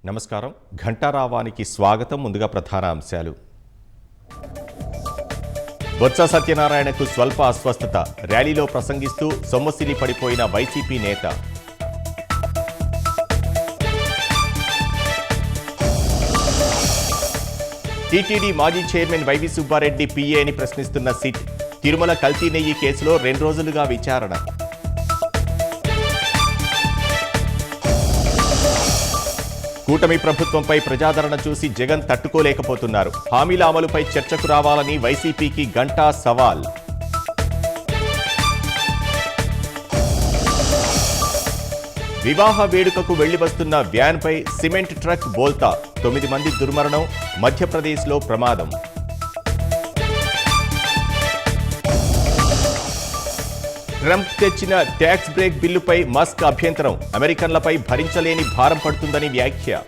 నమస్కారం. ఘంటారావానికి స్వాగతం. ముందుగా ప్రధాన అంశాలు. బొత్స సత్యనారాయణకు స్వల్ప అస్వస్థత. ర్యాలీలో ప్రసంగిస్తూ సొమ్మసిలి పడిపోయిన వైసీపీ నేత. టీటీడీ మాజీ చైర్మన్ వైవి సుబ్బారెడ్డి పిఏని ప్రశ్నిస్తున్న సిట్. తిరుమల కల్తీ నెయ్యి కేసులో 2 రోజులుగా విచారణ. కూటమి ప్రభుత్వంపై ప్రజాదరణ చూసి జగన్ తట్టుకోలేకపోతున్నారు. హామీల అమలుపై చర్చకు రావాలని వైసీపీకి గంటా సవాల్. వివాహ వేడుకకు వెళ్లి వస్తున్న వ్యాన్పై సిమెంట్ ట్రక్ బోల్తా. 9 మంది దుర్మరణం. మధ్యప్రదేశ్లో ప్రమాదం. ట్రంప్ తెచ్చిన ట్యాక్స్ బ్రేక్ బిల్లుపై మస్క్ అభ్యంతరం. అమెరికన్లపై భరించలేని భారం పడుతుందని వ్యాఖ్య.